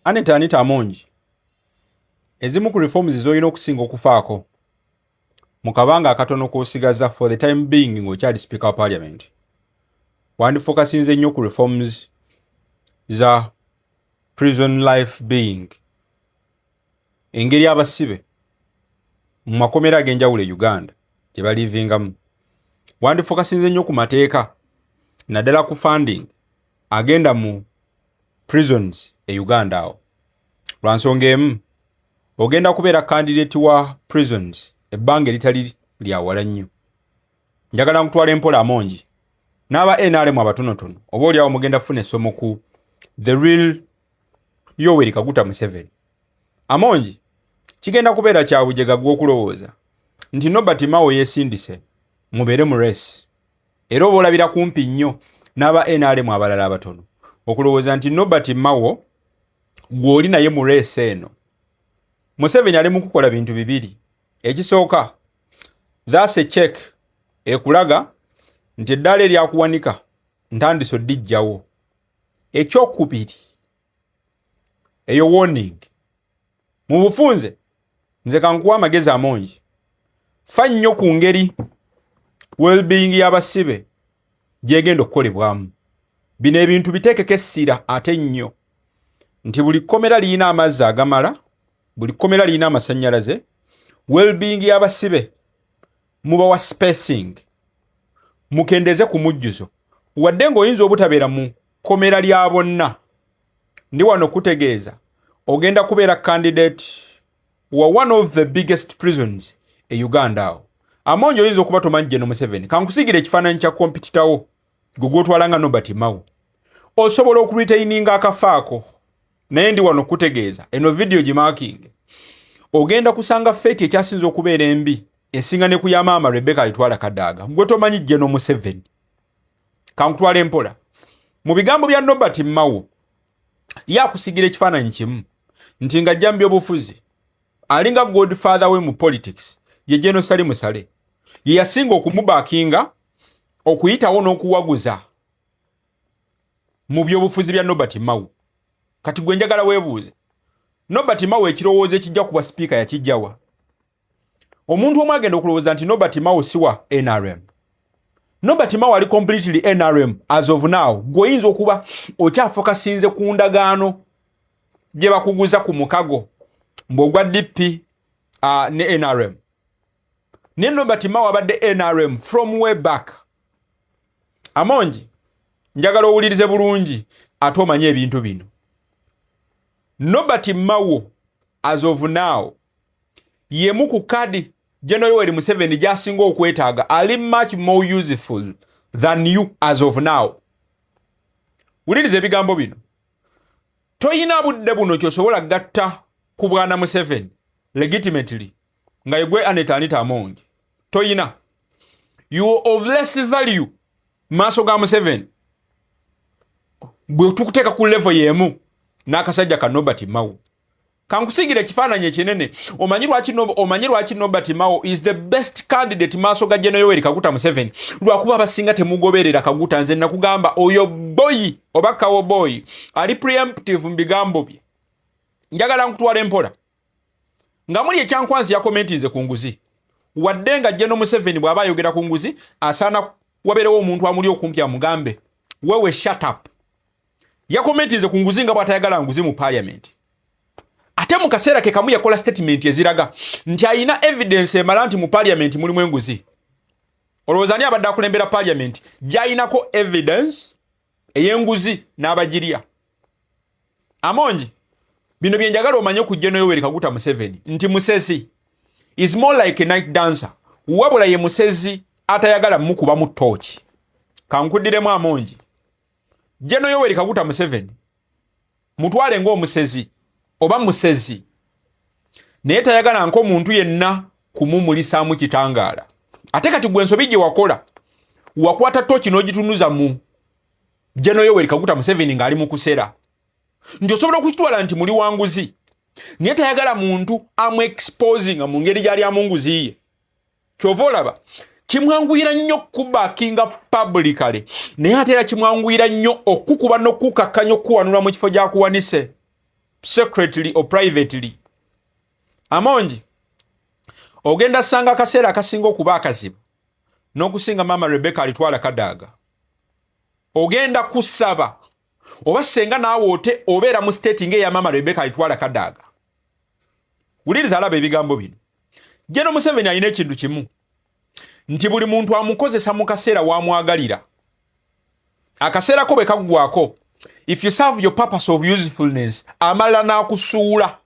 Anita Amongi ezimu ku reforms z'olina okusinga okufaako mu kabanga akatono k'osigaza for the time being ng'okyali speaker wa parliament wandifokasinze nnyo ku reforms za prison life being, engeri abasibe mu makomera ag'enjawulo e Uganda gye balivingamu. Wandifokasinze nnyo ku mateeka naddala ku funding agenda mu prisons e Uganda awo. Lwa nsonga emu ogenda kubeera candidate wa prisons ebbanga eritali lyawala nnyo. Njagala nkutwala empola Amongi n'aba NRM abatonotono oba oliawo mugenda kufuna essomo ku the real Yoweri Kaguta Museveni. Amongi kigenda kubeera kya bujega gw'okulowooza nti Nobert Mao yeesindise mubeere mu race, era oba olabira kumpi nnyo n'aba NRM abalala abatono okulowooza nti Nobert Mao gw'oli naye mu race eno. Museveni ali mu kukola bintu bibiri. Ekisooka, that's a check ekulaga nti eddaala eryakuwanika ntandiso ddijjawo. Ekyokubiri, eyo warning. Mu bufunze nze kankuwa amagezi Amongi, fa nnyo ku ngeri well-being y'abasibe gyegenda okukolebwamu. Bino ebintu biteekeko essira ate nnyo nti buli kkomera liyina amazzi agamala, buli kkomera liyina amasannyalaze, well-being y'abasibe mubawa spacing, mukendeze ku mujjuzo. Wadde ng'oyinza obutabeera mu kkomera lya bonna, ndi wano kutegeeza ogenda kubeera candidate wa one of the biggest prisons e Uganda awo. Amongi oyinza okuba tomanyi General Museveni, kankusigira ekifaananyi kya kompitita wo gwe gw'otwala nga Nobert Mao. Osobola okuritaininga akafaako, naye ndi wano kutegeeza eno video gimarking ogenda kusanga fate ekyasinza okubeera embi esinga ne ku ya maama Rebecca alitwala Kadaga gwe tomanyi General Museveni. Kankutwala empola mu bigambo bya Nobert Mao yakusigira ekifaananyi kimu nti nga ajja mu byobufuzi alinga godfather we mu politics ye General Sali Musale ye yasinga okumubakinga okuyitawo n'okuwaguza mu byobufuzi bya Nobert Mao. Kati gwe njagala weebuuze, Nobert Mao ekirowoozo ekijja kuba speaker yakijjawa? Omuntu omu agenda okulowooza nti Nobert Mao siwa NRM. Nobert Mao ali completely NRM as of now. Gweoyinza okuba okyafokasinze ku ndagaano gye bakuguza ku mukago mb'ogwa DP ne NRM. Ne Nobert Mao abadde NRM from way back. Amongi njagala owulirize bulungi ate omanye ebintu bino. Nobert Mao as of now yemu ku kadi General Yoweri Museveni gy'asinga okwetaaga, ali much more useful than you as of now. Wuliriza ebigambo bino. Toyina budde buno ky'osobola gatta ku bwana Museveni legitimately nga yegwe Anita Amongi. Toyina. You are of less value maaso ga Museveni bwe tukuteeka ku level yemu n'akasajja ka Nobert Mao. Kankusigira ekifaananyi ekinene omanyi lwaki Nobert Mao is the best candidate maaso ga General Yoweri Kaguta Museveni. Lwakuba abasinga temugoberera Kaguta. Nze nakugamba oyo boy oba kawo boy ali preemptive mu bigambo bye. Njagala nkutwala empola nga muli ekyankwanzi yakomentinze ku nguzi. Wadde nga General Museveni bw'aba ayogera ku nguzi asaana wabeerewo omuntu amuli okumpi amugambe wewe shut up. Yakomentinze ku nguzi nga bw'atayagala nguzi mu parliament. Ate mu kaseera ke kamu yakola statement eziraga nti ayina evidence emala nti mu parliament mulimu enguzi. Olowooza ani abadde akulembera parliament gy'ayinako evidence ey'enguzi n'abagirya? Amongi bino bye njagala omanye ku General Yoweri Kaguta Museveni nti musezi is more like a night dancer. Wabula ye musezi atayagala mukuba mu torch. Kankuddiremu Amongi. General Yoweri Kaguta Museveni mutwale ng'omusezi oba musezi naye tayagala nk'omuntu yenna kumumulisaamu kitangaala. Ate kati gwe ensobi gye wakola wakwata toki n'ogitunuza mu General Yoweri Kaguta Museveni ng'ali mu kusera nti osobola okukitwala nti muli wanguzi naye tayagala muntu amu-exposing mu ngeri gy'ali amunguzi ye. Kyova olaba kimwanguyira nnyo okubakinga publicly naye ate era kimwanguyira nnyo okukuba n'okukakkanya okuwanula mu kifo gy'akuwanise. secretly or privately. Amonji ogenda sanga akaseera akasinga okuba akazibu n'okusinga mama Rebecca alitwala Kadaga. Ogenda kusaba oba senga naawe ote obeera mu state ng'eya mama Rebecca alitwala Kadaga. Wuliriza alaba ebigambo bino. General Museveni alina ekintu kimu nti buli muntu amukozesa mu kaseera wamwagalira. Akaseera ko bwe kaggwako, if you serve your purpose of usefulness, amala n'akusuula.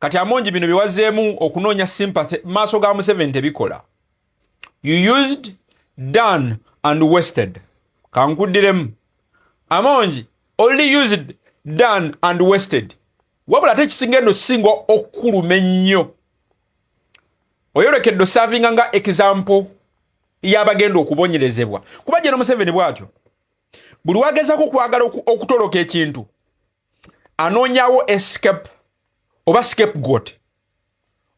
Kati Amonji bino biwazeemu okunoonya sympathy maaso ga Museveni tebikola. You used, done and wasted. Kankuddiremu. Amonji only used, done and wasted. Wabula ate kisingendo singo okuluma ennyo. Oyolekedde serving nga example y'abagenda okubonyerezebwa. Kuba General Museveni bw'atyo. Buli wagezako kwagala okutoloka ekintu, anoonyawo escape oba scapegoat.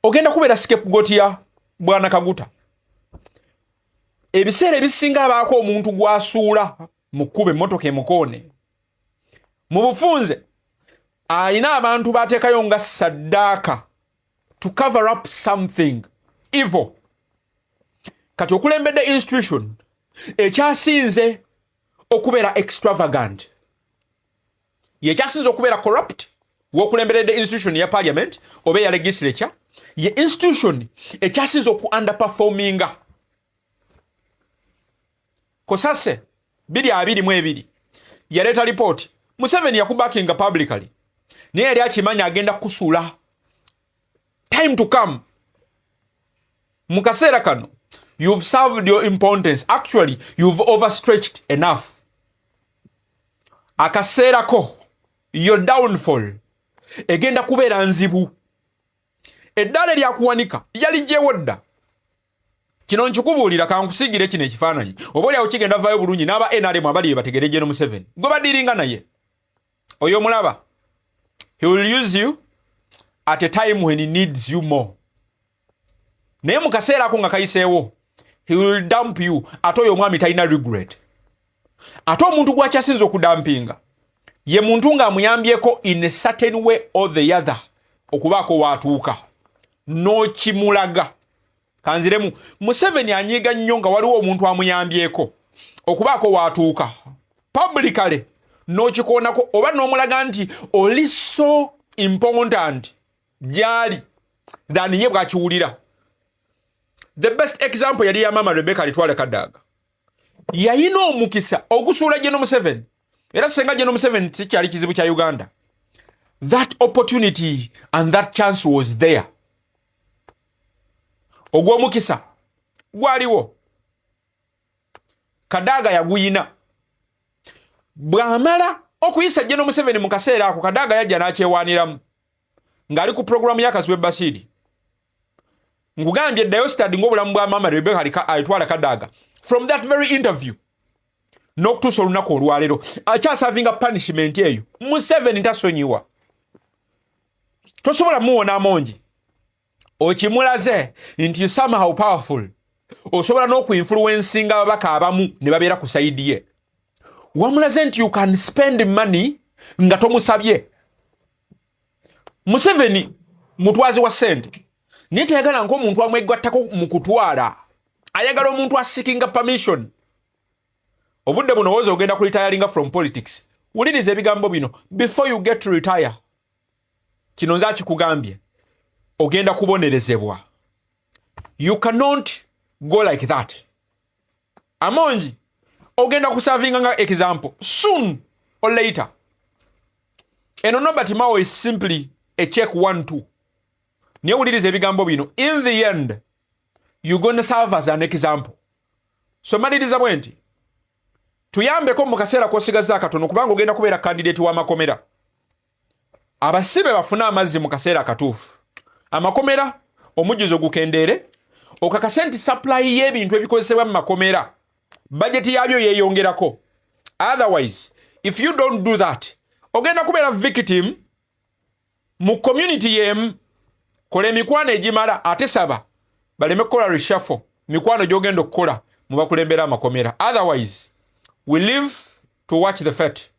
Ogenda kubeera scapegoat ya Bwana Kaguta. Ebiseera ebisinga abaako omuntu gwasuula mu kkuba emmotoka emukoone. Mu bufunze alina abantu bateekayo nga saddaaka to cover up something evil. Kati okulembedde institution ekyasinze okubeera extravagant, yekyasinze okubeera corrupt wokulembedde institution ya parliament oba ya legislature, ye institution ekyasinze oku underperforminga. Kosase 2022 yaleta report Museveni yakubakinga publicly naye yali akimanya agenda kusuula. Time to come. Mu kaseera kano you've served your importance. Actually you've overstretched enough. Akaseera ko your downfall egenda kubeera nzibu. Eddala lyakuwanika yali gyewodda. Kino nkikubuulira kankusiigire kino ekifaananyi. Oba olyawo kigenda vaayo bulungi n'aba NRM abali bategere General Museveni. Gwe badiringa naye. Oyo mulaba. He will use you at a time when he needs you more. Naye mu kaseera ako nga kayiseewo, he will dump you ate oyo omwami talina regret. Ate omuntu gwakyasinza okudampinga ye muntu ng'amuyambyeko in a certain way or the other okubaako waatuuka n'okimulaga. Kanziremu Museveni anyiiga nnyo nga waliwo omuntu amuyambyeko okubaako waatuuka publicly n'okikoonako oba n'omulaga nti oli so important gyali than ye bw'akiwulira. The best example yali ya mama Rebecca alitwala Kadaga. Yayina omukisa ogusuula General Museveni. Era senga General Museveni sikyali kizibu kya Uganda. That opportunity and that chance was there. Ogw'omukisa gwaliwo. Kadaga yaguyina. Bw'amala okuyisa General Museveni mu kaseera ako, Kadaga yajja n'akyewaaniramu ng'ali ku programu ya Kaswe Basiri. Ngugambye Diostad ng'obulamu bwa mama Rebecca alitwala Kadaga. From that very interview n'okutuusa olunaku olwaleero akyasavinga punishment eyo Museveni tasonyiwa. Tosobola muwona Amonji okimulaze nti you somehow powerful. Osobola n'okuinfluencinga ababaka abamu ne babeera ku side ye. Wamulaze nti you can spend money nga tomusabye. Museveni mutwazi wa sente. Naye tayagala ng'omuntu amwegattako mu kutwala. Ayagala omuntu asikinga permission. Obudde buno woza ogenda ku retiringa from politics. Wuliriza ebigambo bino. Before you get to retire, kino nze akikugambye, ogenda kubonerezebwa. You cannot go like that. Amonji, ogenda kusavinga nga example. Soon or later. Eno Norbert Mao is simply a check 1-2. Niye wuliriza ebigambo bino. In the end, you're going to serve as an example. So maliriza bwenti. Tuyambeko mu kaseera k'osigaza akatono kubanga ogenda kubeera candidate w'amakomera. Abasibe bafuna amazzi mu kaseera akatuufu. Amakomera omujjuzo gukendeere, okakase nti supply y'ebintu ebikozesebwa mu makomera budget yabyo yeeyongerako. Otherwise, if you don't do that, ogenda kubeera victim mu community yemu. Kola emikwano egimala ate saba baleme kukola reshuffle mikwano gy'ogenda okukola mu bakulembera amakomera. Otherwise, we live to watch the fate.